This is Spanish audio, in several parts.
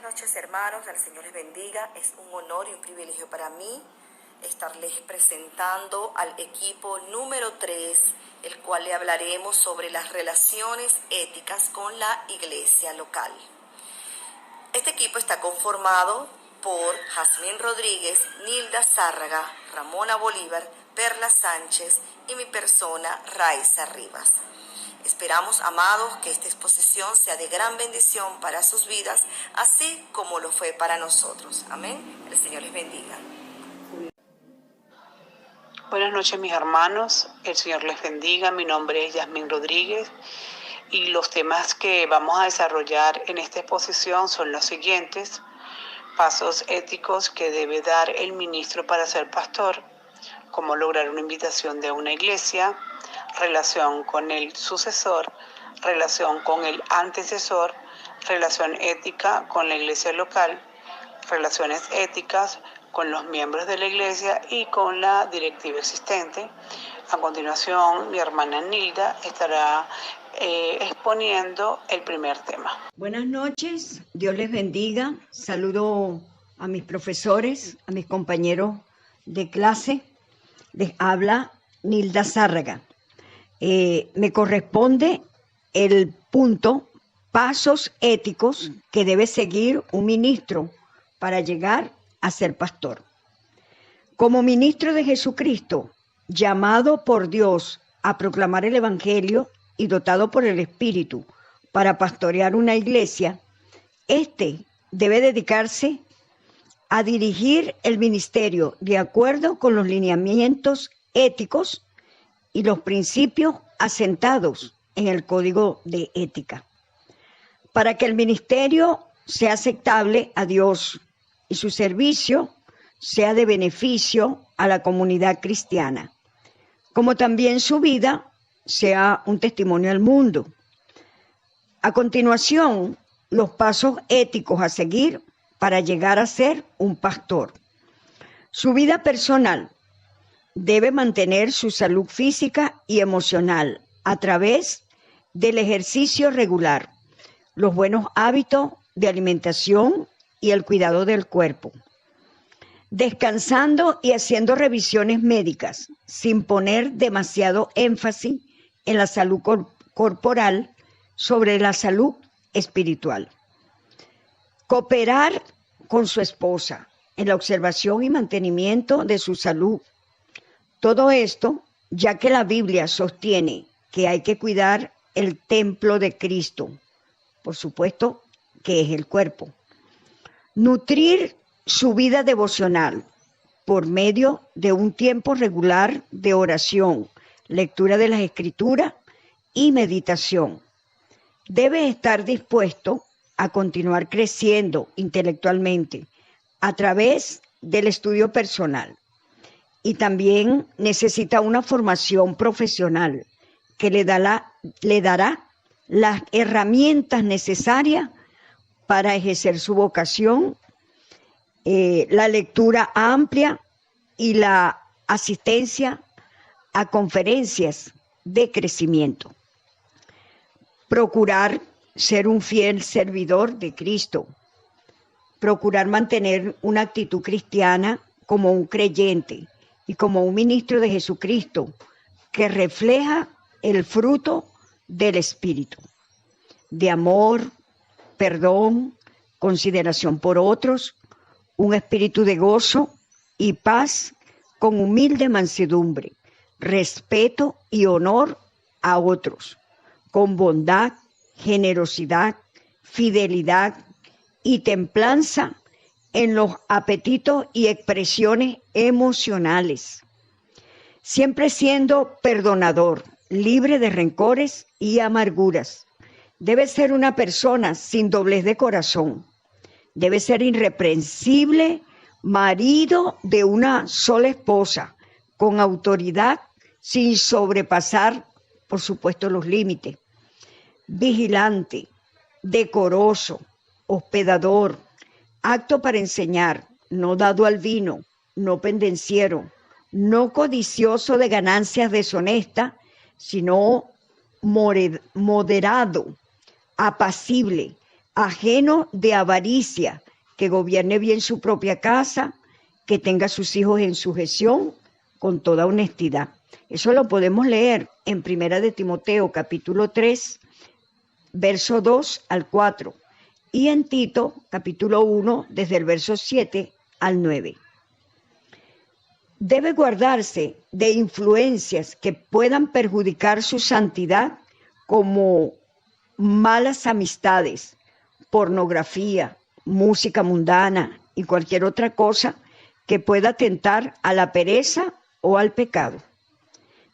noches, hermanos, al Señor les bendiga. Es un honor y un privilegio para mí estarles presentando al equipo número 3, el cual le hablaremos sobre las relaciones éticas con la iglesia local. Este equipo está conformado por Jazmín Rodríguez, Nilda Zárraga, Ramona Bolívar, Perla Sánchez y mi persona, Raiza Rivas. Esperamos, amados, que esta exposición sea de gran bendición para sus vidas, así como lo fue para nosotros. Amén. El Señor les bendiga. Buenas noches, mis hermanos. El Señor les bendiga. Mi nombre es Jazmín Rodríguez y los temas que vamos a desarrollar en esta exposición son los siguientes: pasos éticos que debe dar el ministro para ser pastor, cómo lograr una invitación de una iglesia, relación con el sucesor, relación con el antecesor, relación ética con la iglesia local, relaciones éticas con los miembros de la iglesia y con la directiva existente. A continuación, mi hermana Nilda estará exponiendo el primer tema. Buenas noches, Dios les bendiga. Saludo a mis profesores, a mis compañeros de clase. Les habla Nilda Zárraga. Me corresponde el punto pasos éticos que debe seguir un ministro para llegar a ser pastor. Como ministro de Jesucristo, llamado por Dios a proclamar el Evangelio y dotado por el Espíritu para pastorear una iglesia, debe dedicarse a dirigir el ministerio de acuerdo con los lineamientos éticos y los principios asentados en el Código de Ética, para que el ministerio sea aceptable a Dios y su servicio sea de beneficio a la comunidad cristiana, como también su vida sea un testimonio al mundo. A continuación, los pasos éticos a seguir para llegar a ser un pastor. Su vida personal debe mantener su salud física y emocional a través del ejercicio regular, los buenos hábitos de alimentación y el cuidado del cuerpo, descansando y haciendo revisiones médicas sin poner demasiado énfasis en la salud corporal sobre la salud espiritual. Cooperar con su esposa en la observación y mantenimiento de su salud. Todo esto, ya que la Biblia sostiene que hay que cuidar el templo de Cristo, por supuesto que es el cuerpo. Nutrir su vida devocional por medio de un tiempo regular de oración, lectura de las Escrituras y meditación. Debe estar dispuesto a continuar creciendo intelectualmente a través del estudio personal. Y también necesita una formación profesional que le dará las herramientas necesarias para ejercer su vocación, la lectura amplia y la asistencia a conferencias de crecimiento. Procurar ser un fiel servidor de Cristo. Procurar mantener una actitud cristiana como un creyente y como un ministro de Jesucristo que refleja el fruto del Espíritu, de amor, perdón, consideración por otros, un espíritu de gozo y paz con humilde mansedumbre, respeto y honor a otros, con bondad, generosidad, fidelidad y templanza en los apetitos y expresiones emocionales, siempre siendo perdonador, libre de rencores y amarguras. Debe ser una persona sin doblez de corazón. Debe ser irreprensible, marido de una sola esposa, con autoridad, sin sobrepasar, por supuesto, los límites. Vigilante, decoroso, hospedador, apto para enseñar, no dado al vino, no pendenciero, no codicioso de ganancias deshonestas, sino moderado, apacible, ajeno de avaricia, que gobierne bien su propia casa, que tenga a sus hijos en sujeción con toda honestidad. Eso lo podemos leer en 1 de Timoteo, capítulo 3, verso 2 al 4, y en Tito, capítulo 1, desde el verso 7 al 9. Debe guardarse de influencias que puedan perjudicar su santidad, como malas amistades, pornografía, música mundana y cualquier otra cosa que pueda tentar a la pereza o al pecado.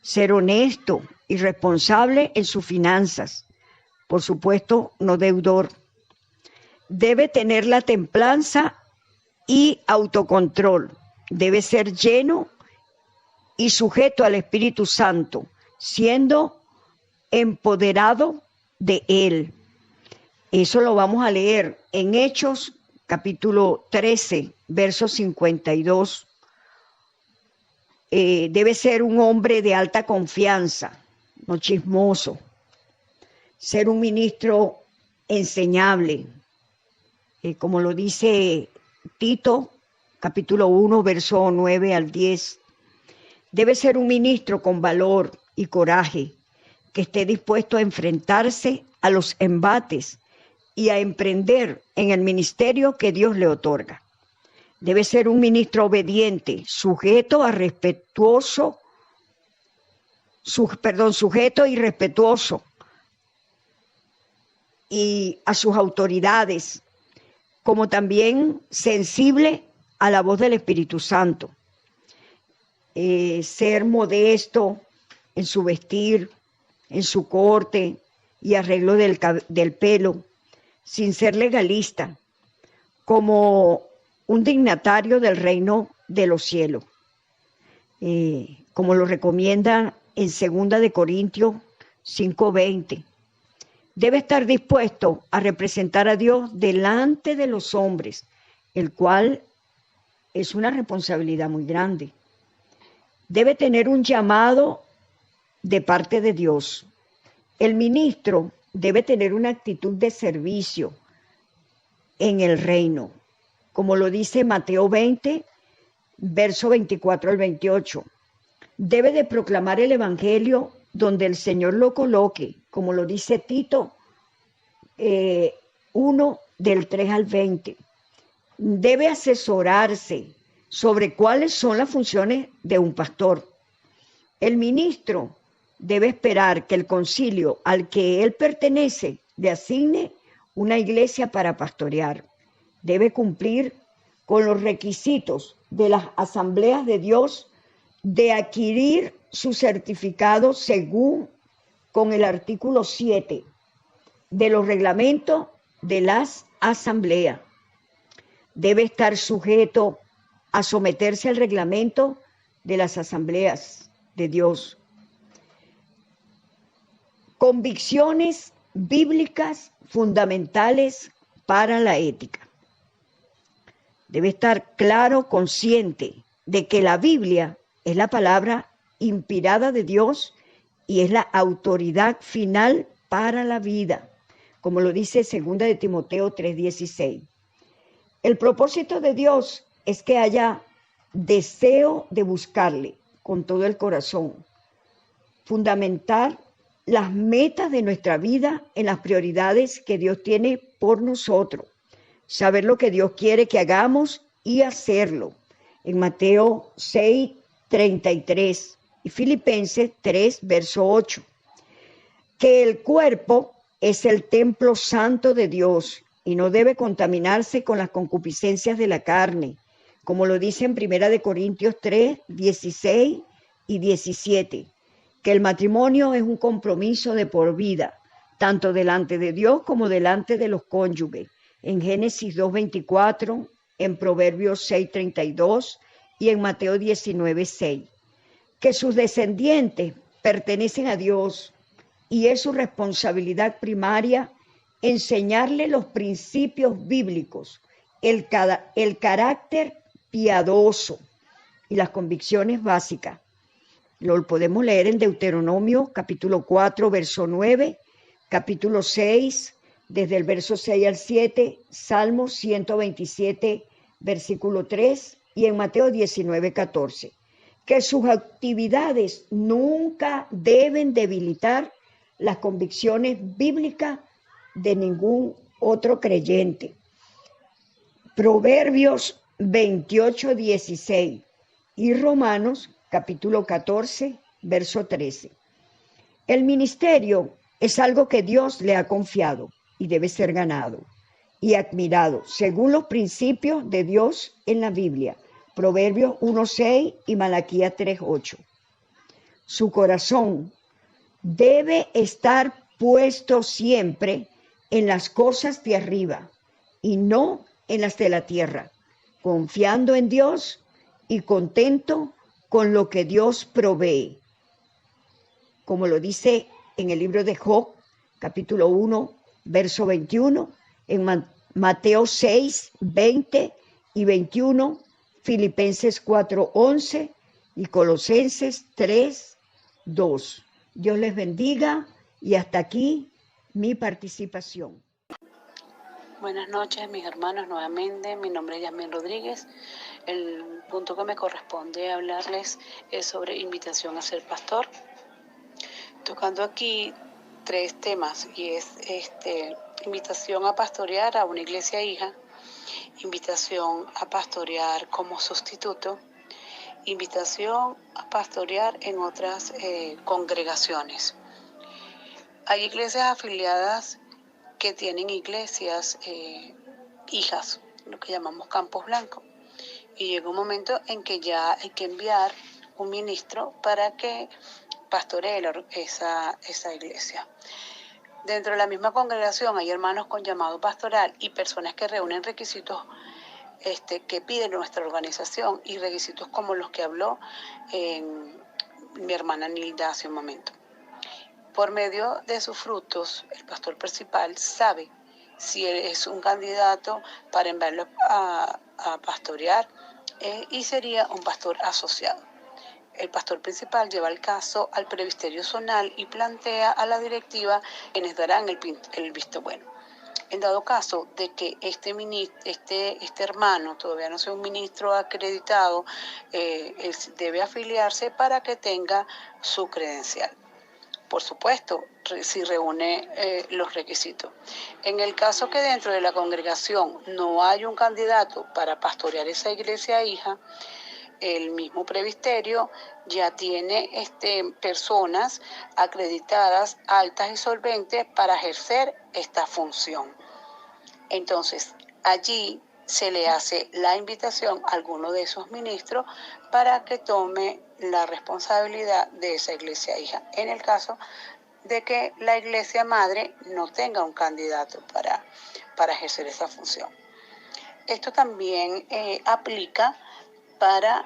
Ser honesto y responsable en sus finanzas, por supuesto, no deudor. Debe tener la templanza y autocontrol. Debe ser lleno y sujeto al Espíritu Santo, siendo empoderado de Él. Eso lo vamos a leer en Hechos, capítulo 13, verso 52. Debe ser un hombre de alta confianza, no chismoso. Ser un ministro enseñable, como lo dice Tito, capítulo 1, verso 9 al 10. Debe ser un ministro con valor y coraje, que esté dispuesto a enfrentarse a los embates y a emprender en el ministerio que Dios le otorga. Debe ser un ministro obediente, sujeto y respetuoso y a sus autoridades, como también sensible a la voz del Espíritu Santo. Ser modesto en su vestir, en su corte y arreglo del pelo, sin ser legalista, como un dignatario del reino de los cielos, como lo recomienda en 2 de Corintios 5:20. Debe estar dispuesto a representar a Dios delante de los hombres, el cual es una responsabilidad muy grande. Debe tener un llamado de parte de Dios. El ministro debe tener una actitud de servicio en el reino, como lo dice Mateo 20, verso 24 al 28. Debe de proclamar el evangelio donde el Señor lo coloque, como lo dice Tito 1, del 3 al 20. Debe asesorarse sobre cuáles son las funciones de un pastor. El ministro debe esperar que el concilio al que él pertenece le asigne una iglesia para pastorear. Debe cumplir con los requisitos de las asambleas de Dios de adquirir su certificado según con el artículo 7 de los reglamentos de las asambleas. Debe estar sujeto a someterse al reglamento de las asambleas de Dios. Convicciones bíblicas fundamentales para la ética. Debe estar claro, consciente de que la Biblia es la palabra inspirada de Dios y es la autoridad final para la vida, como lo dice 2 de Timoteo 3:16. El propósito de Dios es que haya deseo de buscarle con todo el corazón, fundamentar las metas de nuestra vida en las prioridades que Dios tiene por nosotros, saber lo que Dios quiere que hagamos y hacerlo. En Mateo 6:33 y Filipenses 3, verso 8, que el cuerpo es el templo santo de Dios y no debe contaminarse con las concupiscencias de la carne, como lo dice en 1 de Corintios 3, 16 y 17, que el matrimonio es un compromiso de por vida, tanto delante de Dios como delante de los cónyuges, en Génesis 2:24, en Proverbios 6:32 y en Mateo 19:6, que sus descendientes pertenecen a Dios y es su responsabilidad primaria enseñarle los principios bíblicos, el carácter piadoso y las convicciones básicas. Lo podemos leer en Deuteronomio capítulo 4, verso 9, capítulo 6, desde el verso 6 al 7, Salmo 127, versículo 3, y en Mateo 19, 14, que sus actividades nunca deben debilitar las convicciones bíblicas de ningún otro creyente. Proverbios 28, 16 y Romanos capítulo 14, verso 13. El ministerio es algo que Dios le ha confiado y debe ser ganado y admirado según los principios de Dios en la Biblia, Proverbios 1:6 y Malaquías 3:8. Su corazón debe estar puesto siempre en las cosas de arriba y no en las de la tierra, confiando en Dios y contento con lo que Dios provee. Como lo dice en el libro de Job, capítulo 1, verso 21, en Mateo 6, 20 y 21, Filipenses 4, 11 y Colosenses 3, 2. Dios les bendiga y hasta aquí mi participación. Buenas noches, mis hermanos, nuevamente. Mi nombre es Yasmín Rodríguez. El punto que me corresponde hablarles es sobre invitación a ser pastor. Tocando aquí 3 temas, y es invitación a pastorear a una iglesia hija, invitación a pastorear como sustituto, invitación a pastorear en otras congregaciones. Hay iglesias afiliadas que tienen iglesias hijas, lo que llamamos campos blancos, y llega un momento en que ya hay que enviar un ministro para que pastoree esa iglesia. Dentro de la misma congregación hay hermanos con llamado pastoral y personas que reúnen requisitos que pide nuestra organización, y requisitos como los que habló mi hermana Nilda hace un momento. Por medio de sus frutos, el pastor principal sabe si es un candidato para enviarlo a pastorear y sería un pastor asociado. El pastor principal lleva el caso al presbiterio zonal y plantea a la directiva quienes darán el visto bueno. En dado caso de que este hermano todavía no sea un ministro acreditado, él debe afiliarse para que tenga su credencial. Por supuesto, si reúne los requisitos. En el caso que dentro de la congregación no hay un candidato para pastorear esa iglesia hija, el mismo presbiterio ya tiene personas acreditadas, altas y solventes para ejercer esta función. Entonces, allí se le hace la invitación a alguno de esos ministros para que tome la responsabilidad de esa iglesia hija, en el caso de que la iglesia madre no tenga un candidato para ejercer esa función. Esto también aplica para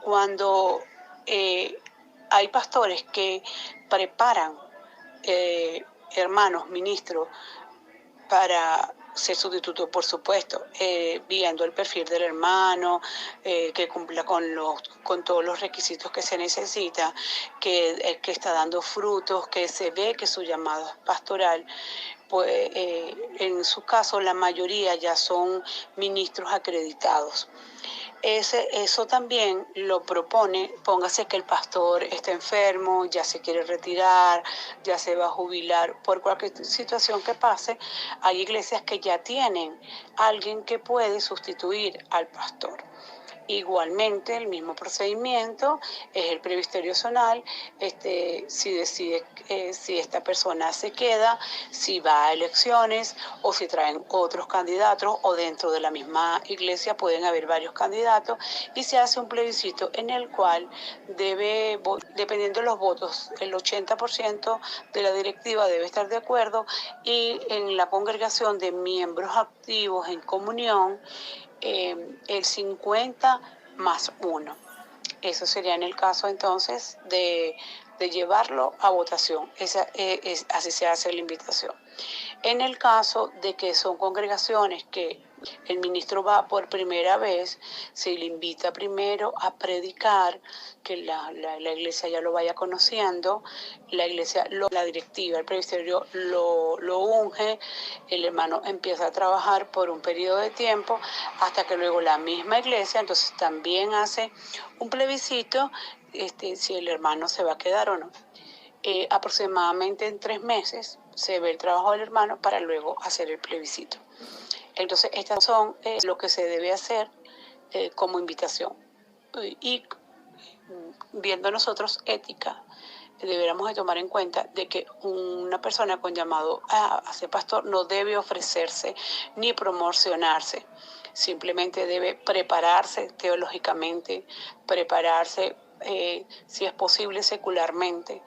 cuando hay pastores que preparan hermanos, ministros, para ser sustituto, por supuesto, viendo el perfil del hermano, que cumpla con todos los requisitos que se necesita, que está dando frutos, que se ve que su llamado es pastoral. Pues en su caso la mayoría ya son ministros acreditados. Eso también lo propone, póngase que el pastor está enfermo, ya se quiere retirar, ya se va a jubilar, por cualquier situación que pase, hay iglesias que ya tienen alguien que puede sustituir al pastor. Igualmente, el mismo procedimiento es el presbiterio zonal, si decide si esta persona se queda, si va a elecciones o si traen otros candidatos, o dentro de la misma iglesia pueden haber varios candidatos, y se hace un plebiscito en el cual dependiendo de los votos, el 80% de la directiva debe estar de acuerdo, y en la congregación de miembros activos en comunión, el 50 más 1. Eso sería en el caso entonces de llevarlo a votación. Así se hace la invitación. En el caso de que son congregaciones que el ministro va por primera vez, se le invita primero a predicar, que la iglesia ya lo vaya conociendo, la iglesia, la directiva, el presbiterio lo unge, el hermano empieza a trabajar por un periodo de tiempo, hasta que luego la misma iglesia entonces también hace un plebiscito, si el hermano se va a quedar o no. Aproximadamente en 3 meses se ve el trabajo del hermano para luego hacer el plebiscito. Entonces, estas son lo que se debe hacer como invitación. Y viendo nosotros ética, deberíamos de tomar en cuenta de que una persona con llamado a ser pastor no debe ofrecerse ni promocionarse. Simplemente debe prepararse teológicamente, prepararse, si es posible, secularmente.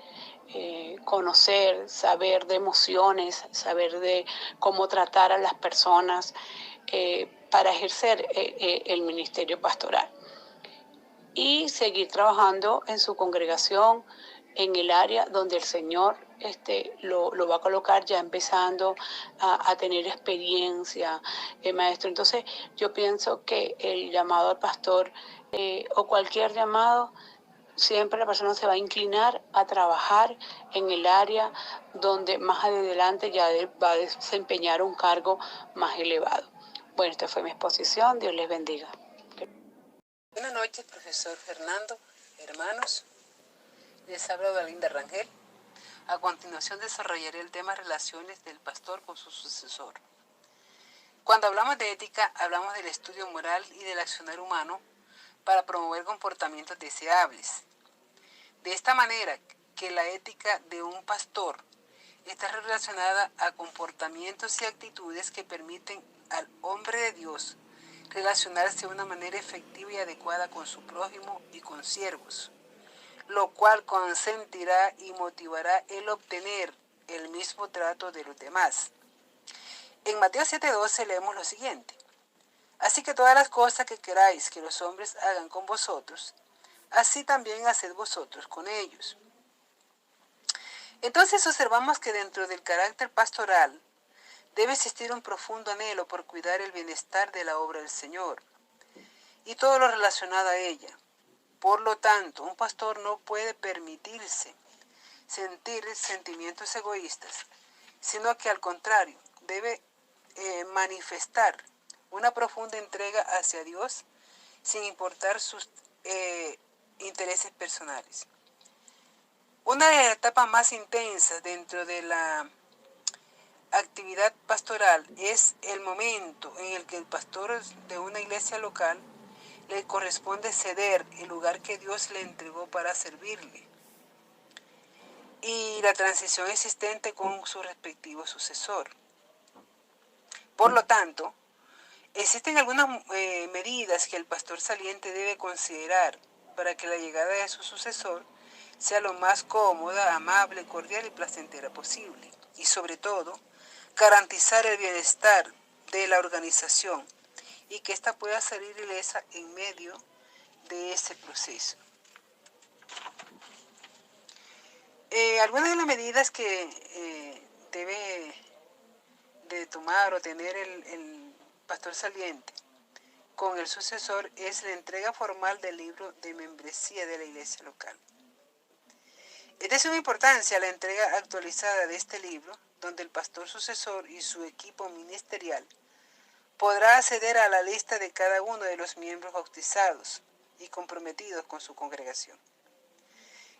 Conocer, saber de emociones, saber de cómo tratar a las personas para ejercer el ministerio pastoral y seguir trabajando en su congregación, en el área donde el Señor lo va a colocar, ya empezando a tener experiencia, maestro. Entonces yo pienso que el llamado al pastor o cualquier llamado, siempre la persona se va a inclinar a trabajar en el área donde más adelante ya va a desempeñar un cargo más elevado. Bueno, esta fue mi exposición. Dios les bendiga. Buenas noches, profesor Fernando, hermanos. Les habla Dalinda Rangel. A continuación desarrollaré el tema relaciones del pastor con su sucesor. Cuando hablamos de ética, hablamos del estudio moral y del accionar humano para promover comportamientos deseables. De esta manera, que la ética de un pastor está relacionada a comportamientos y actitudes que permiten al hombre de Dios relacionarse de una manera efectiva y adecuada con su prójimo y con siervos, lo cual consentirá y motivará el obtener el mismo trato de los demás. En Mateo 7:12 leemos lo siguiente: así que todas las cosas que queráis que los hombres hagan con vosotros, así también haced vosotros con ellos. Entonces observamos que dentro del carácter pastoral debe existir un profundo anhelo por cuidar el bienestar de la obra del Señor y todo lo relacionado a ella. Por lo tanto, un pastor no puede permitirse sentir sentimientos egoístas, sino que al contrario, debe manifestar una profunda entrega hacia Dios sin importar sus intereses personales. Una de las etapas más intensas dentro de la actividad pastoral es el momento en el que el pastor de una iglesia local le corresponde ceder el lugar que Dios le entregó para servirle y la transición existente con su respectivo sucesor. Por lo tanto, existen algunas medidas que el pastor saliente debe considerar para que la llegada de su sucesor sea lo más cómoda, amable, cordial y placentera posible. Y sobre todo, garantizar el bienestar de la organización y que ésta pueda salir ilesa en medio de ese proceso. Algunas de las medidas que debe de tomar o tener el pastor saliente con el sucesor es la entrega formal del libro de membresía de la iglesia local. Es de suma importancia la entrega actualizada de este libro, donde el pastor sucesor y su equipo ministerial podrá acceder a la lista de cada uno de los miembros bautizados y comprometidos con su congregación.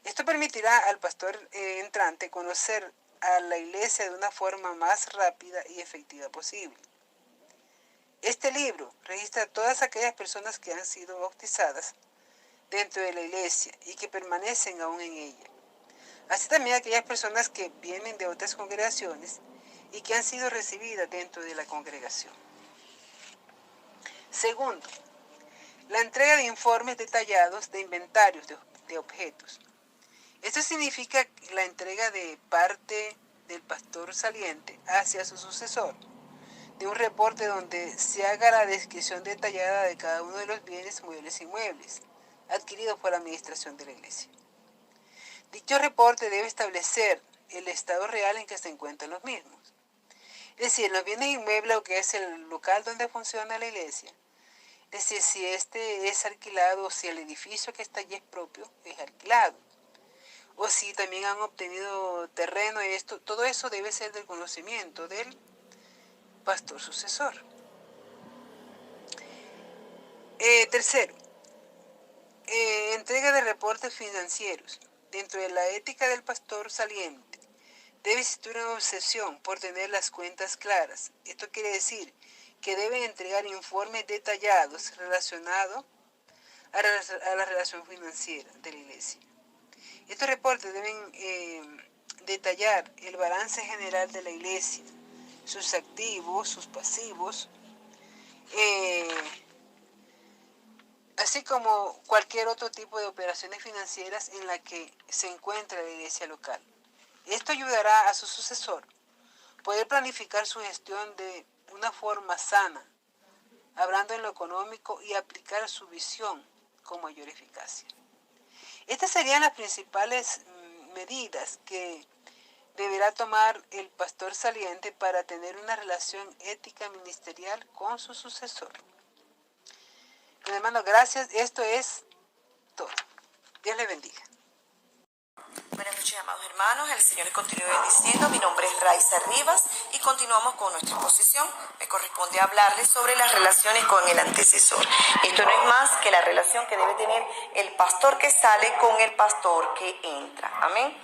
Esto permitirá al pastor entrante conocer a la iglesia de una forma más rápida y efectiva posible. Este libro registra a todas aquellas personas que han sido bautizadas dentro de la iglesia y que permanecen aún en ella. Así también aquellas personas que vienen de otras congregaciones y que han sido recibidas dentro de la congregación. Segundo, la entrega de informes detallados de inventarios de objetos. Esto significa la entrega de parte del pastor saliente hacia su sucesor, de un reporte donde se haga la descripción detallada de cada uno de los bienes, muebles e inmuebles adquiridos por la administración de la iglesia. Dicho reporte debe establecer el estado real en que se encuentran los mismos. Es decir, los bienes inmuebles, o que es el local donde funciona la iglesia. Es decir, si este es alquilado, o si el edificio que está allí es propio, es alquilado. O si también han obtenido terreno, todo eso debe ser del conocimiento del pastor sucesor. Tercero, entrega de reportes financieros. Dentro de la ética del pastor saliente, debe existir una obsesión por tener las cuentas claras. Esto quiere decir que deben entregar informes detallados relacionados a la relación financiera de la iglesia. Estos reportes deben detallar el balance general de la iglesia, sus activos, sus pasivos, así como cualquier otro tipo de operaciones financieras en la que se encuentra la iglesia local. Esto ayudará a su sucesor poder planificar su gestión de una forma sana, hablando en lo económico, y aplicar su visión con mayor eficacia. Estas serían las principales medidas que deberá tomar el pastor saliente para tener una relación ética ministerial con su sucesor. Mis hermanos, gracias. Esto es todo. Dios les bendiga. Buenas noches, amados hermanos. El Señor les continúe bendiciendo. Mi nombre es Raiza Rivas y continuamos con nuestra exposición. Me corresponde hablarles sobre las relaciones con el antecesor. Esto no es más que la relación que debe tener el pastor que sale con el pastor que entra. Amén.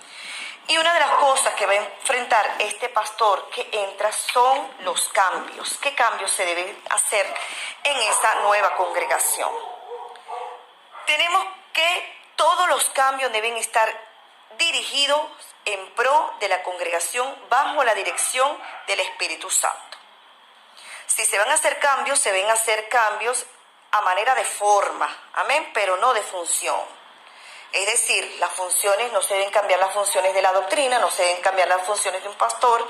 Y una de las cosas que va a enfrentar este pastor que entra son los cambios. ¿Qué cambios se deben hacer en esa nueva congregación? Tenemos que todos los cambios deben estar dirigidos en pro de la congregación bajo la dirección del Espíritu Santo. Si se van a hacer cambios, se deben hacer cambios a manera de forma, amén, pero no de función. Es decir, las funciones, no se deben cambiar las funciones de la doctrina, no se deben cambiar las funciones de un pastor,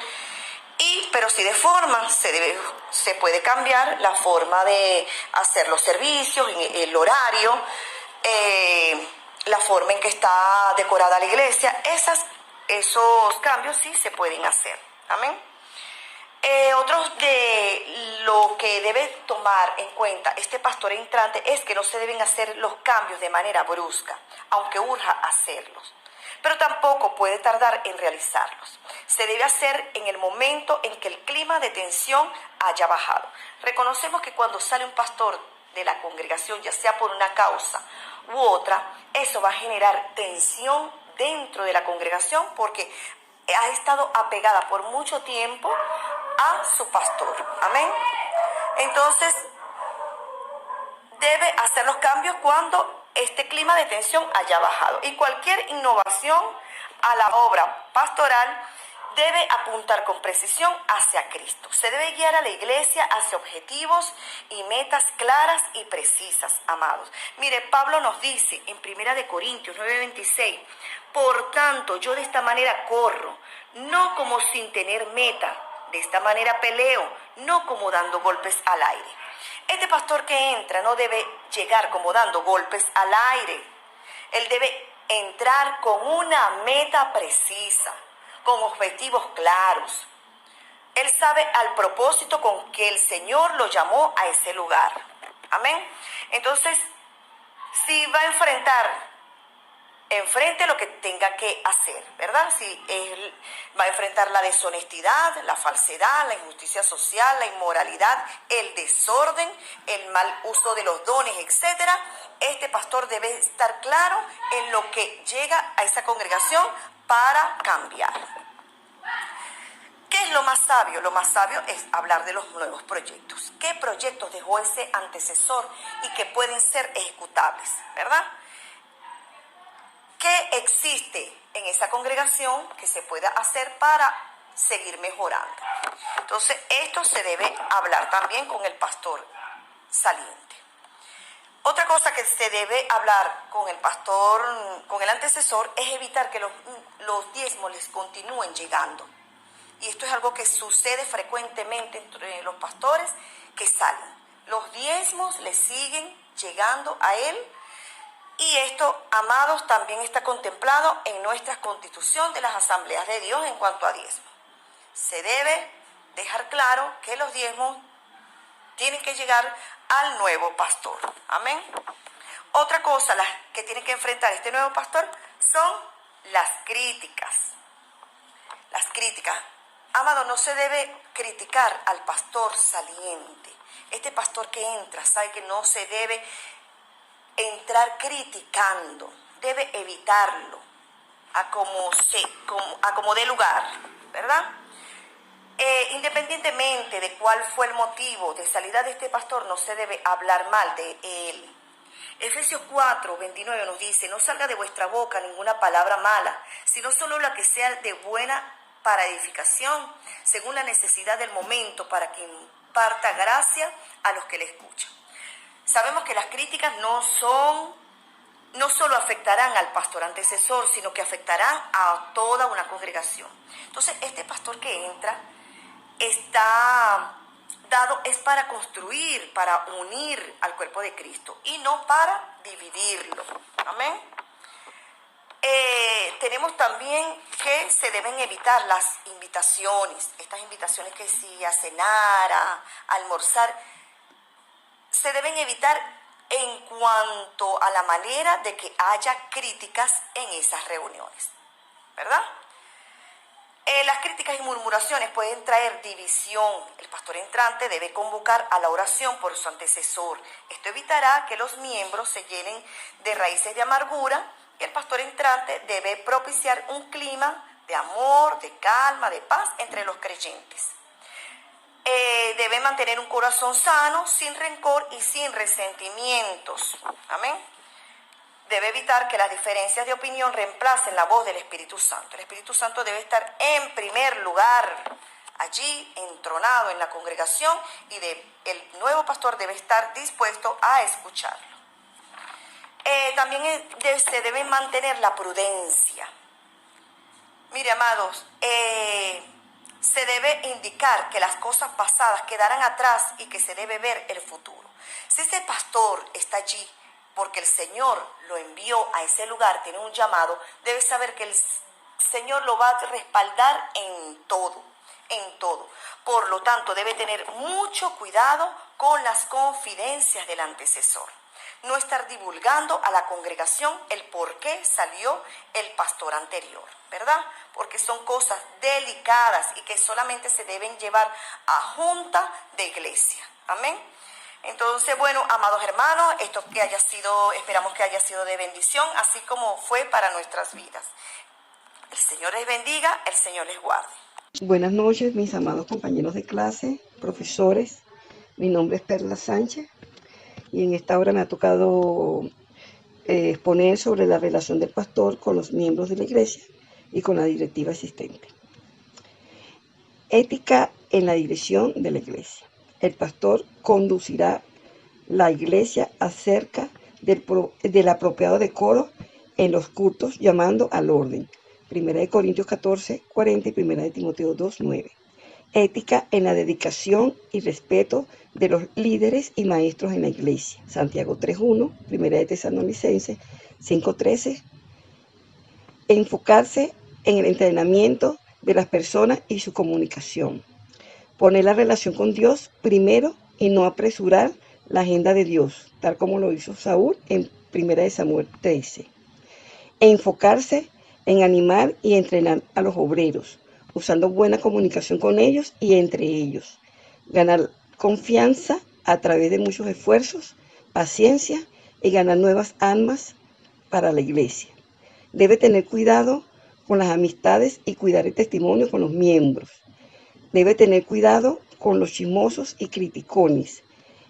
pero sí de forma. Se puede cambiar la forma de hacer los servicios, el horario, la forma en que está decorada la iglesia. Esos cambios sí se pueden hacer. Amén. Otros de lo que debe tomar en cuenta este pastor entrante es que no se deben hacer los cambios de manera brusca, aunque urja hacerlos, pero tampoco puede tardar en realizarlos. Se debe hacer en el momento en que el clima de tensión haya bajado. Reconocemos que cuando sale un pastor de la congregación, ya sea por una causa u otra, eso va a generar tensión dentro de la congregación porque ha estado apegada por mucho tiempo a su pastor. Amén. Entonces, debe hacer los cambios cuando este clima de tensión haya bajado. Y cualquier innovación a la obra pastoral debe apuntar con precisión hacia Cristo. Se debe guiar a la iglesia hacia objetivos y metas claras y precisas, amados. Mire, Pablo nos dice en 1 Corintios 9:26, por tanto, yo de esta manera corro, no como sin tener meta, de esta manera peleo, no como dando golpes al aire. Este pastor que entra no debe llegar como dando golpes al aire. Él debe entrar con una meta precisa, con objetivos claros. Él sabe al propósito con que el Señor lo llamó a ese lugar. Amén. Entonces, si va a enfrente lo que tenga que hacer, ¿verdad? Si él va a enfrentar la deshonestidad, la falsedad, la injusticia social, la inmoralidad, el desorden, el mal uso de los dones, etc., este pastor debe estar claro en lo que llega a esa congregación para cambiar. ¿Qué es lo más sabio? Lo más sabio es hablar de los nuevos proyectos. ¿Qué proyectos dejó ese antecesor y que pueden ser ejecutables, verdad? ¿Qué existe en esa congregación que se pueda hacer para seguir mejorando? Entonces, esto se debe hablar también con el pastor saliente. Otra cosa que se debe hablar con el pastor, con el antecesor, es evitar que los diezmos les continúen llegando. Y esto es algo que sucede frecuentemente entre los pastores que salen. Los diezmos le siguen llegando a él. Y esto, amados, también está contemplado en nuestra constitución de las asambleas de Dios en cuanto a diezmo. Se debe dejar claro que los diezmos tienen que llegar al nuevo pastor. Amén. Otra cosa que tiene que enfrentar este nuevo pastor son las críticas. Las críticas. Amado, no se debe criticar al pastor saliente. Este pastor que entra sabe que no se debe entrar criticando. Debe evitarlo a como dé lugar, ¿verdad? Independientemente de cuál fue el motivo de salida de este pastor, no se debe hablar mal de él. Efesios 4:29 nos dice: no salga de vuestra boca ninguna palabra mala, sino solo la que sea de buena para edificación, según la necesidad del momento, para que imparta gracia a los que le escuchan. Sabemos que las críticas no solo afectarán al pastor antecesor, sino que afectarán a toda una congregación. Entonces, este pastor que entra está dado es para construir, para unir al cuerpo de Cristo y no para dividirlo. Amén. Tenemos también que se deben evitar las invitaciones, estas invitaciones que si a cenar, a almorzar, se deben evitar en cuanto a la manera de que haya críticas en esas reuniones, ¿verdad? Las críticas y murmuraciones pueden traer división. El pastor entrante debe convocar a la oración por su antecesor. Esto evitará que los miembros se llenen de raíces de amargura, y el pastor entrante debe propiciar un clima de amor, de calma, de paz entre los creyentes. Debe mantener un corazón sano, sin rencor y sin resentimientos. Amén. Debe evitar que las diferencias de opinión reemplacen la voz del Espíritu Santo. El Espíritu Santo debe estar en primer lugar, allí entronado en la congregación, y el nuevo pastor debe estar dispuesto a escucharlo. También se debe mantener la prudencia. Mire, amados, se debe indicar que las cosas pasadas quedarán atrás y que se debe ver el futuro. Si ese pastor está allí porque el Señor lo envió a ese lugar, tiene un llamado, debe saber que el Señor lo va a respaldar en todo, en todo. Por lo tanto, debe tener mucho cuidado con las confidencias del antecesor. No estar divulgando a la congregación el por qué salió el pastor anterior, ¿verdad? Porque son cosas delicadas y que solamente se deben llevar a junta de iglesia. Amén. Entonces, bueno, amados hermanos, esto esperamos que haya sido de bendición, así como fue para nuestras vidas. El Señor les bendiga, el Señor les guarde. Buenas noches, mis amados compañeros de clase, profesores. Mi nombre es Perla Sánchez y en esta hora me ha tocado exponer sobre la relación del pastor con los miembros de la iglesia y con la directiva asistente. Ética en la dirección de la iglesia. El pastor conducirá la iglesia acerca del apropiado decoro en los cultos, llamando al orden. 1 Corintios 14:40 y 1 Timoteo 2:9. Ética en la dedicación y respeto de los líderes y maestros en la iglesia. Santiago 3:1, 1 Tesalonicenses 5:13. Enfocarse en el entrenamiento de las personas y su comunicación. Poner la relación con Dios primero y no apresurar la agenda de Dios, tal como lo hizo Saúl en 1 Samuel 13. Enfocarse en animar y entrenar a los obreros, usando buena comunicación con ellos y entre ellos. Ganar confianza a través de muchos esfuerzos, paciencia y ganar nuevas almas para la iglesia. Debe tener cuidado con las amistades y cuidar el testimonio con los miembros. Debe tener cuidado con los chismosos y criticones.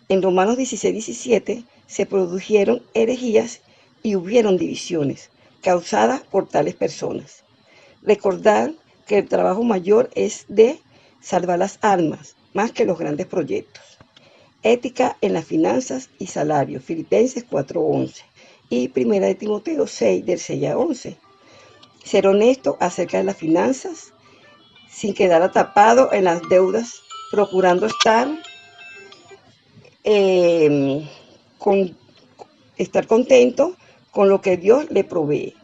En Romanos 16:17 se produjeron herejías y hubieron divisiones causadas por tales personas. Recordar que el trabajo mayor es de salvar las almas, más que los grandes proyectos. Ética en las finanzas y salario, Filipenses 4:11 y 1 Timoteo 6, del 6 a 11. Ser honesto acerca de las finanzas, sin quedar atrapado en las deudas, procurando estar contento con lo que Dios le provee.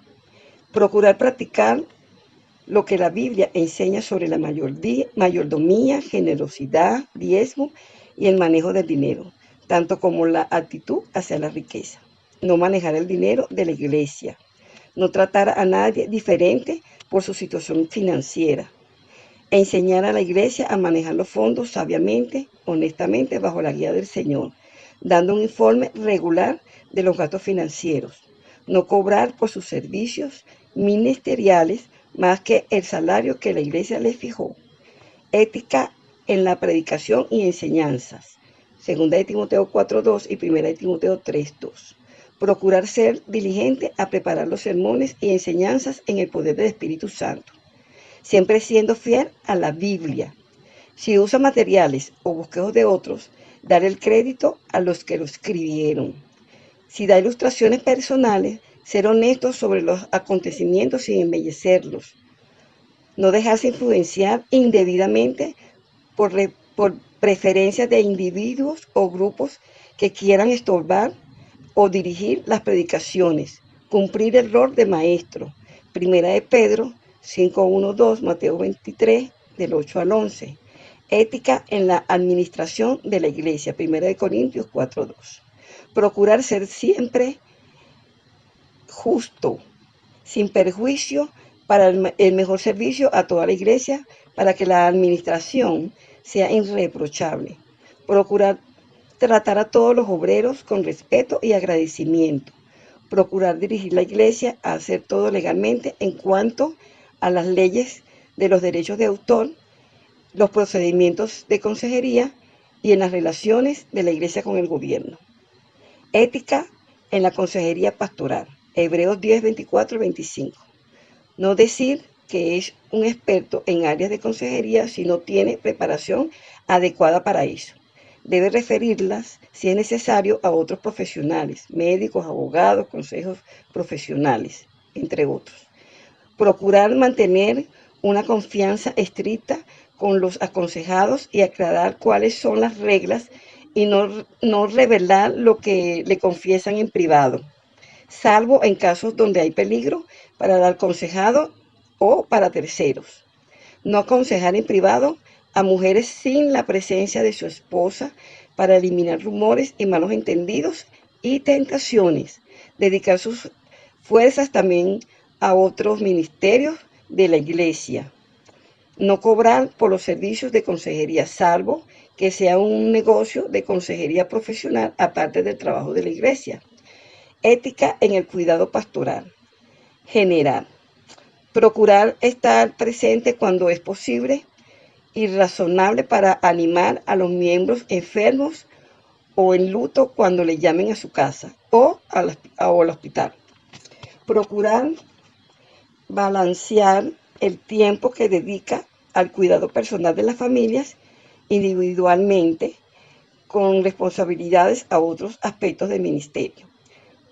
Procurar practicar lo que la Biblia enseña sobre la mayordomía, generosidad, diezmo y el manejo del dinero, tanto como la actitud hacia la riqueza. No manejar el dinero de la iglesia. No tratar a nadie diferente por su situación financiera. Enseñar a la iglesia a manejar los fondos sabiamente, honestamente, bajo la guía del Señor, dando un informe regular de los gastos financieros. No cobrar por sus servicios ministeriales más que el salario que la iglesia les fijó. Ética en la predicación y enseñanzas. 2 de Timoteo 4:2 y 1 de Timoteo 3:2. Procurar ser diligente a preparar los sermones y enseñanzas en el poder del Espíritu Santo, siempre siendo fiel a la Biblia. Si usa materiales o bosquejos de otros, dar el crédito a los que lo escribieron. Si da ilustraciones personales, ser honestos sobre los acontecimientos sin embellecerlos. No dejarse influenciar indebidamente por preferencias de individuos o grupos que quieran estorbar o dirigir las predicaciones. Cumplir el rol de maestro. Primera de Pedro 5:1-2, Mateo 23, del 8 al 11. Ética en la administración de la iglesia. Primera de Corintios 4:2. Procurar ser siempre justo, sin perjuicio, para el mejor servicio a toda la iglesia, para que la administración sea irreprochable. Procurar tratar a todos los obreros con respeto y agradecimiento. Procurar dirigir la iglesia a hacer todo legalmente en cuanto a las leyes de los derechos de autor, los procedimientos de consejería y en las relaciones de la iglesia con el gobierno. Ética en la consejería pastoral. Hebreos 10:24-25. No decir que es un experto en áreas de consejería si no tiene preparación adecuada para eso. Debe referirlas, si es necesario, a otros profesionales, médicos, abogados, consejos profesionales, entre otros. Procurar mantener una confianza estricta con los aconsejados y aclarar cuáles son las reglas y no revelar lo que le confiesan en privado, salvo en casos donde hay peligro para el aconsejado o para terceros. No aconsejar en privado a mujeres sin la presencia de su esposa para eliminar rumores y malos entendidos y tentaciones. Dedicar sus fuerzas también a otros ministerios de la iglesia. No cobrar por los servicios de consejería, salvo que sea un negocio de consejería profesional aparte del trabajo de la iglesia. Ética en el cuidado pastoral. General. Procurar estar presente cuando es posible y razonable para animar a los miembros enfermos o en luto cuando le llamen a su casa o al hospital. Procurar balancear el tiempo que dedica al cuidado personal de las familias individualmente con responsabilidades a otros aspectos del ministerio.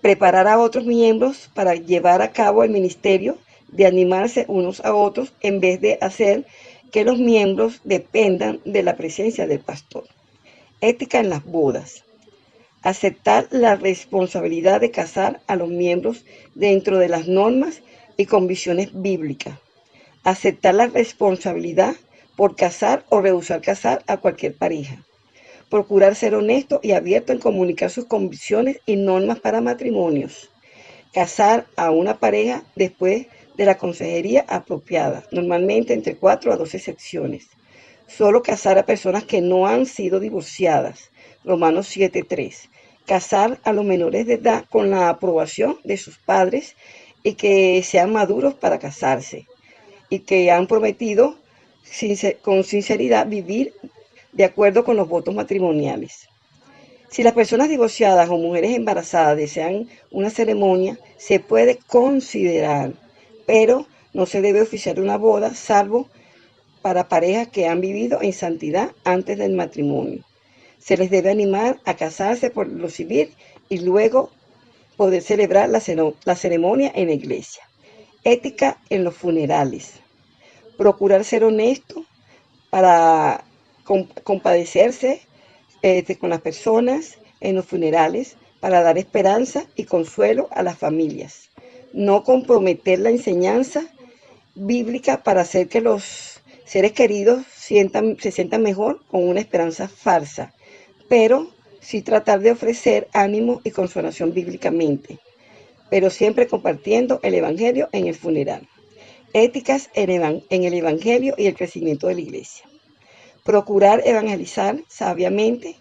Preparar a otros miembros para llevar a cabo el ministerio de animarse unos a otros en vez de hacer que los miembros dependan de la presencia del pastor. Ética en las bodas. Aceptar la responsabilidad de casar a los miembros dentro de las normas y convicciones bíblicas. Aceptar la responsabilidad por casar o rehusar casar a cualquier pareja. Procurar ser honesto y abierto en comunicar sus convicciones y normas para matrimonios. Casar a una pareja después de la consejería apropiada, normalmente entre 4 a 12 secciones. Solo casar a personas que no han sido divorciadas, Romanos 7:3. Casar a los menores de edad con la aprobación de sus padres y que sean maduros para casarse y que han prometido con sinceridad vivir de acuerdo con los votos matrimoniales. Si las personas divorciadas o mujeres embarazadas desean una ceremonia, se puede considerar, pero no se debe oficiar una boda, salvo para parejas que han vivido en santidad antes del matrimonio. Se les debe animar a casarse por lo civil y luego poder celebrar la ceremonia en la iglesia. Ética en los funerales. Procurar ser honesto para compadecerse con las personas en los funerales para dar esperanza y consuelo a las familias. No comprometer la enseñanza bíblica para hacer que los seres queridos se sientan mejor con una esperanza falsa, pero sí tratar de ofrecer ánimo y consolación bíblicamente, pero siempre compartiendo el Evangelio en el funeral. Éticas en el Evangelio y el crecimiento de la iglesia. Procurar evangelizar sabiamente,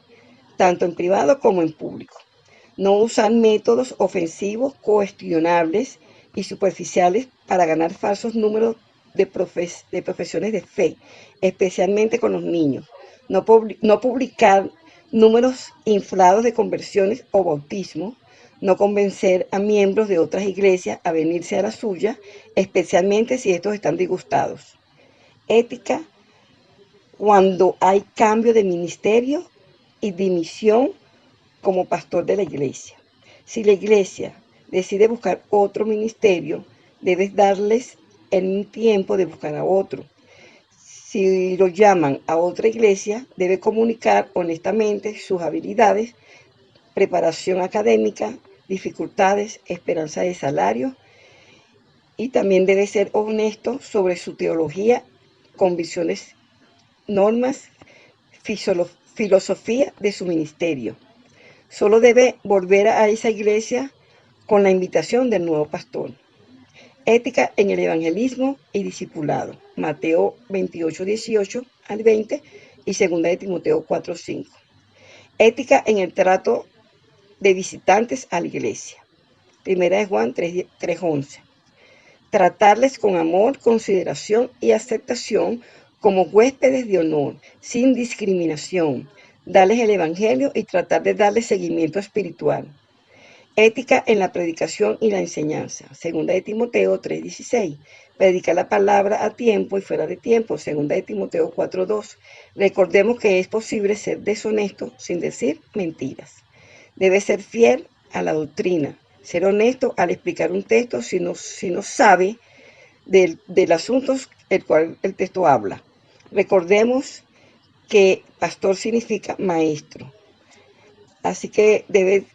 tanto en privado como en público. No usar métodos ofensivos, cuestionables y superficiales para ganar falsos números de profesiones de fe, especialmente con los niños. No publicar números inflados de conversiones o bautismo. No convencer a miembros de otras iglesias a venirse a la suya, especialmente si estos están disgustados. Ética cuando hay cambio de ministerio y dimisión como pastor de la iglesia. Si la iglesia decide buscar otro ministerio, debes darles el tiempo de buscar a otro. Si lo llaman a otra iglesia, debe comunicar honestamente sus habilidades, preparación académica, dificultades, esperanza de salario, y también debe ser honesto sobre su teología, convicciones, normas, filosofía de su ministerio. Solo debe volver a esa iglesia con la invitación del nuevo pastor. Ética en el evangelismo y discipulado. Mateo 28, 18 al 20 y 2 de Timoteo 4, 5. Ética en el trato de visitantes a la iglesia. 1 de Juan 3, 11. Tratarles con amor, consideración y aceptación como huéspedes de honor, sin discriminación. Darles el evangelio y tratar de darles seguimiento espiritual. Ética en la predicación y la enseñanza. 2 de Timoteo 3:16. Predicar la palabra a tiempo y fuera de tiempo. 2 de Timoteo 4:2. Recordemos que es posible ser deshonesto sin decir mentiras. Debe ser fiel a la doctrina. Ser honesto al explicar un texto si no sabe del asunto el cual el texto habla. Recordemos que pastor significa maestro. Así que debe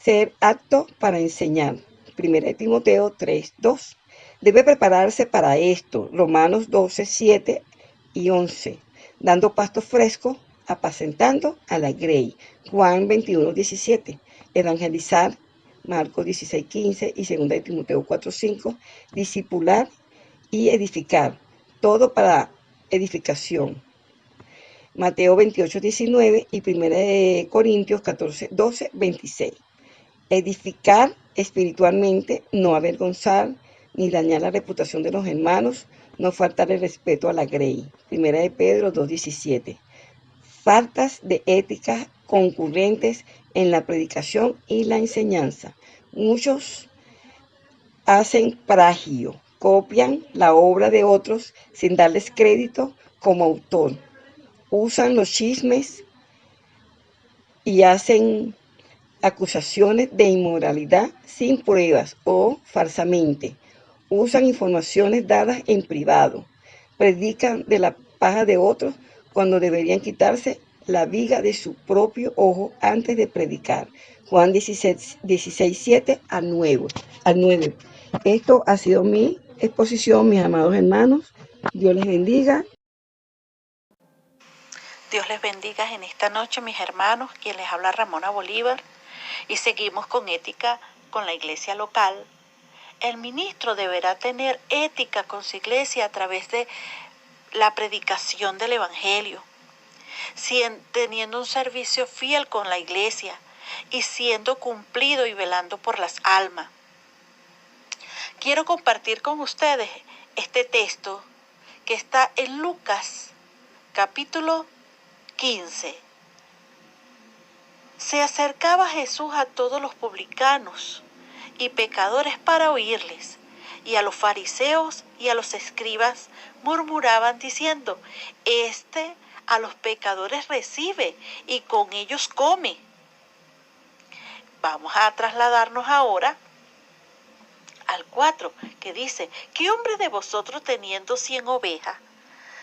ser apto para enseñar. 1 de Timoteo 3:2. Debe prepararse para esto. Romanos 12, 7 y 11. Dando pasto fresco, apacentando a la grey. Juan 21, 17. Evangelizar. Marcos 16, 15 y 2 de Timoteo 4, 5. Discipular y edificar. Todo para edificación. Mateo 28, 19 y 1 de Corintios 14, 12, 26. Edificar espiritualmente, no avergonzar ni dañar la reputación de los hermanos, no faltar el respeto a la grey. 1 de Pedro 2, 17. Faltas de ética concurrentes en la predicación y la enseñanza. Muchos hacen plagio, copian la obra de otros sin darles crédito como autor. Usan los chismes y hacen acusaciones de inmoralidad sin pruebas o falsamente. Usan informaciones dadas en privado. Predican de la paja de otros cuando deberían quitarse la viga de su propio ojo antes de predicar. Juan 16, 7 al 9. Esto ha sido mi exposición, mis amados hermanos. Dios les bendiga. Dios les bendiga en esta noche, mis hermanos, quien les habla Ramona Bolívar, y seguimos con ética con la iglesia local. El ministro deberá tener ética con su iglesia a través de la predicación del evangelio, teniendo un servicio fiel con la iglesia y siendo cumplido y velando por las almas. Quiero compartir con ustedes este texto que está en Lucas, capítulo 15. Se acercaba Jesús a todos los publicanos y pecadores para oírles, y a los fariseos y a los escribas murmuraban diciendo: Este a los pecadores recibe y con ellos come. Vamos a trasladarnos ahora al 4, que dice: ¿Qué hombre de vosotros, teniendo 100 ovejas,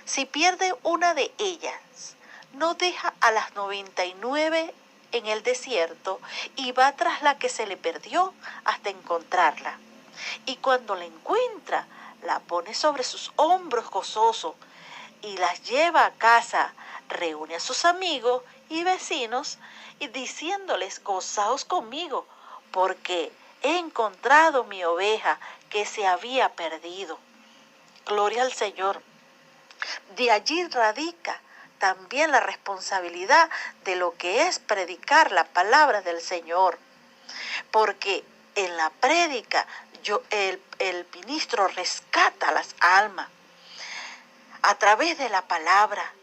si pierde una de ellas, no deja a las 99 en el desierto y va tras la que se le perdió hasta encontrarla? Y cuando la encuentra, la pone sobre sus hombros gozoso y las lleva a casa, reúne a sus amigos y vecinos y diciéndoles: gozaos conmigo, porque he encontrado mi oveja que se había perdido. Gloria al Señor. De allí radica también la responsabilidad de lo que es predicar la palabra del Señor, porque en la prédica el ministro rescata las almas a través de la palabra.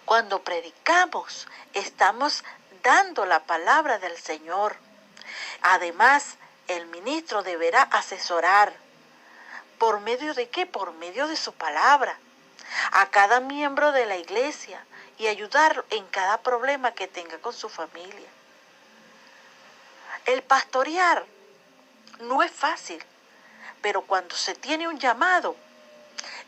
Cuando predicamos, estamos dando la palabra del Señor. Además, el ministro deberá asesorar. ¿Por medio de qué? Por medio de su palabra a cada miembro de la iglesia y ayudarlo en cada problema que tenga con su familia. El pastorear no es fácil, pero cuando se tiene un llamado,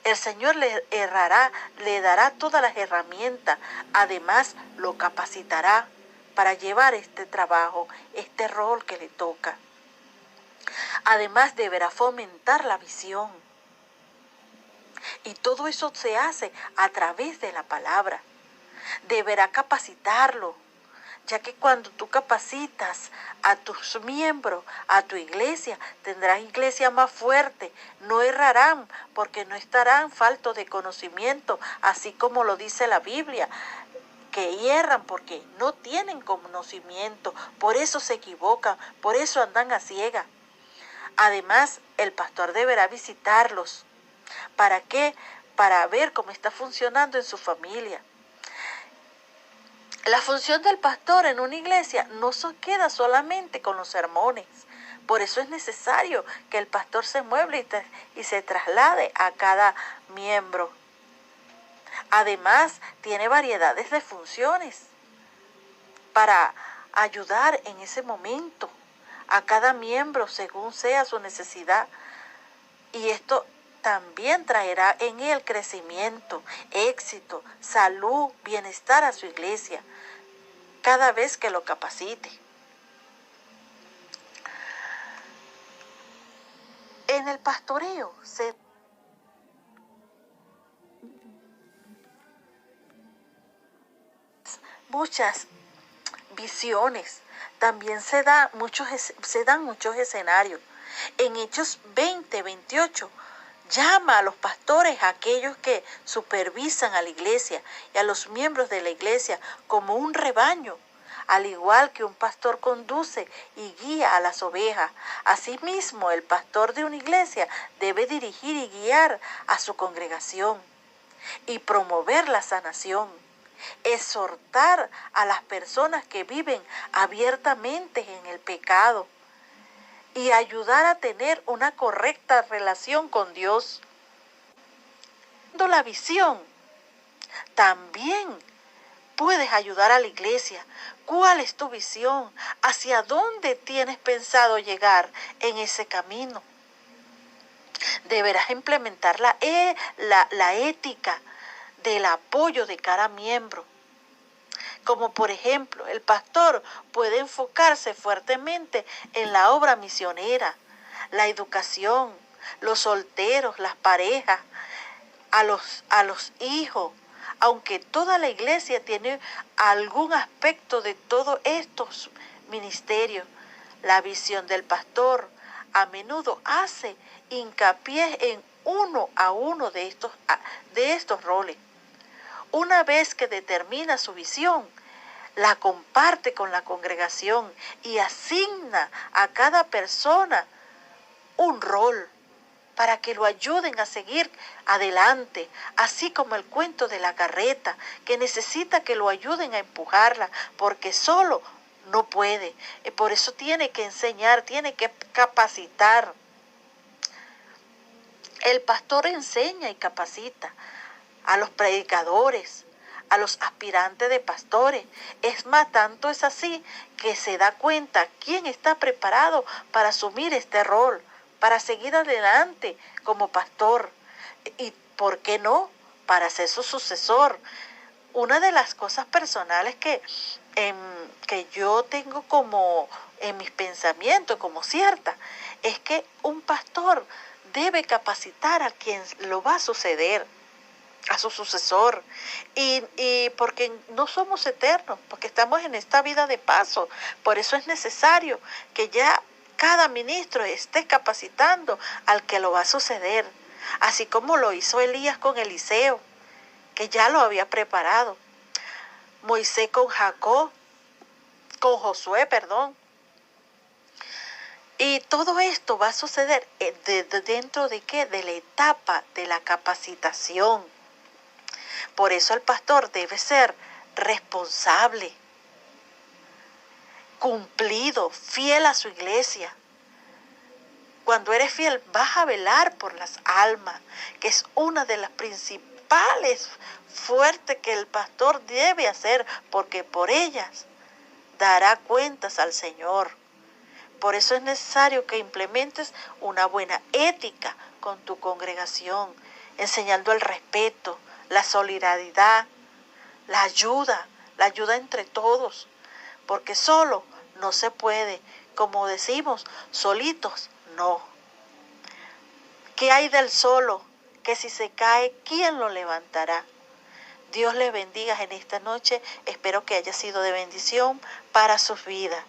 el Señor le dará todas las herramientas. Además, lo capacitará para llevar este trabajo, este rol que le toca. Además, deberá fomentar la visión. Y todo eso se hace a través de la palabra. Deberá capacitarlo, ya que cuando tú capacitas a tus miembros, a tu iglesia, tendrás iglesia más fuerte. No errarán porque no estarán faltos de conocimiento, así como lo dice la Biblia, que hierran porque no tienen conocimiento, por eso se equivocan, por eso andan a ciegas. Además, el pastor deberá visitarlos. ¿Para qué? Para ver cómo está funcionando en su familia. La función del pastor en una iglesia no se queda solamente con los sermones. Por eso es necesario que el pastor se mueva y se traslade a cada miembro. Además, tiene variedades de funciones para ayudar en ese momento a cada miembro según sea su necesidad. Y esto también traerá en él crecimiento, éxito, salud, bienestar a su iglesia, cada vez que lo capacite. En el pastoreo muchas visiones, también se dan muchos escenarios. En Hechos 20:28 llama a los pastores, a aquellos que supervisan a la iglesia y a los miembros de la iglesia como un rebaño, al igual que un pastor conduce y guía a las ovejas. Asimismo, el pastor de una iglesia debe dirigir y guiar a su congregación y promover la sanación, exhortar a las personas que viven abiertamente en el pecado y ayudar a tener una correcta relación con Dios. La visión, también puedes ayudar a la iglesia. ¿Cuál es tu visión? ¿Hacia dónde tienes pensado llegar en ese camino? Deberás implementar la ética del apoyo de cada miembro. Como por ejemplo, el pastor puede enfocarse fuertemente en la obra misionera, la educación, los solteros, las parejas, a los hijos, aunque toda la iglesia tiene algún aspecto de todos estos ministerios. La visión del pastor a menudo hace hincapié en uno a uno de estos roles. Una vez que determina su visión, la comparte con la congregación y asigna a cada persona un rol para que lo ayuden a seguir adelante, así como el cuento de la carreta, que necesita que lo ayuden a empujarla, porque solo no puede. Por eso tiene que enseñar, tiene que capacitar. El pastor enseña y capacita a los predicadores, a los aspirantes de pastores. Es más, tanto es así que se da cuenta quién está preparado para asumir este rol, para seguir adelante como pastor y, ¿por qué no?, para ser su sucesor. Una de las cosas personales que yo tengo como en mis pensamientos como cierta, es que un pastor debe capacitar a quien lo va a suceder, a su sucesor, y porque no somos eternos, porque estamos en esta vida de paso. Por eso es necesario que ya cada ministro esté capacitando al que lo va a suceder, así como lo hizo Elías con Eliseo, que ya lo había preparado, Moisés con Josué, perdón. Y todo esto va a suceder dentro de ¿qué? De la etapa de la capacitación. Por eso el pastor debe ser responsable, cumplido, fiel a su iglesia. Cuando eres fiel, vas a velar por las almas, que es una de las principales fuertes que el pastor debe hacer, porque por ellas dará cuentas al Señor. Por eso es necesario que implementes una buena ética con tu congregación, enseñando el respeto, la solidaridad, la ayuda entre todos, porque solo no se puede, como decimos, solitos no. ¿Qué hay del solo? Que si se cae, ¿quién lo levantará? Dios les bendiga en esta noche. Espero que haya sido de bendición para sus vidas.